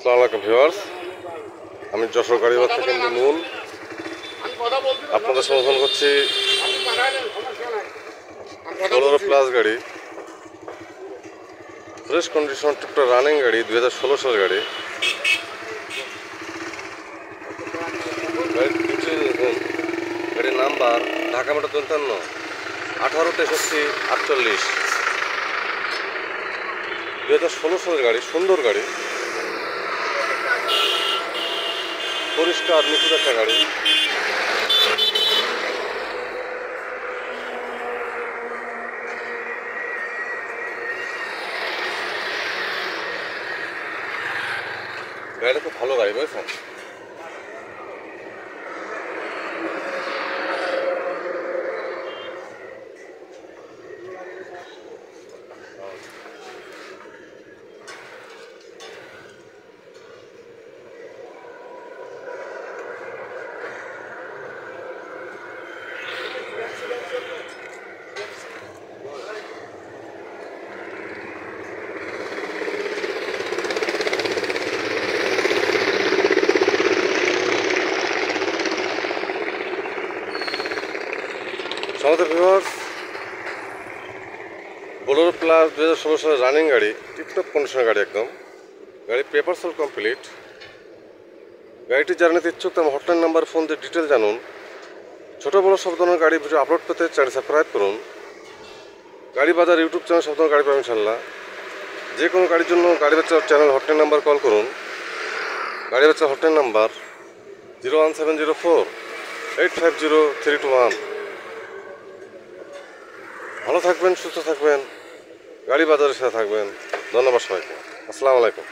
আসসালামু আলাইকুম ভিউয়ার্স, আমি যশোর গাড়িবাজার থেকে মূল আপনাদের সমর্থন করছি। বোলেরো প্লাস গাড়ি, ফ্রেশ কন্ডিশন, টুকটা রানিং গাড়ি, 2016 সালের গাড়ি। গাড়ির নাম্বার ঢাকা মেট্রো 53, 186348, 2016 সালের গাড়ি। সুন্দর গাড়ি, পরিষ্কার নিখুঁত একটা গাড়ি। গাড়িটা খুব ভালো গাড়ি, বুঝেছেন? আমাদের ভিউয়ার্স, বোলেরো প্লাস 2016 সালের রানিং গাড়ি, টিপটপ কন্ডিশনের গাড়ি একদম। গাড়ি পেপার সেল কমপ্লিট। গাড়িটি যারা নিতে ইচ্ছুক তার হটলাইন নাম্বার ফোন দিয়ে ডিটেল জানুন। ছোটো বড়ো সব ধরনের গাড়ি ভিডিও আপলোড পেতে চ্যানেল সাবস্ক্রাইব করুন। গাড়ি বাজার ইউটিউব চ্যানেল সব ধরনের গাড়ি পাবেন ইনশাল্লাহ। যে কোনো গাড়ির জন্য গাড়ি বাচ্চা চ্যানেল হটলাইন নাম্বার কল করুন। গাড়ি বাচ্চা হটলাইন নাম্বার 01704-850-321। ভালো থাকবেন, সুস্থ থাকবেন, গাড়ি বাজারের সাথে থাকবেন। ধন্যবাদ সবাইকে। আসসালামু আলাইকুম।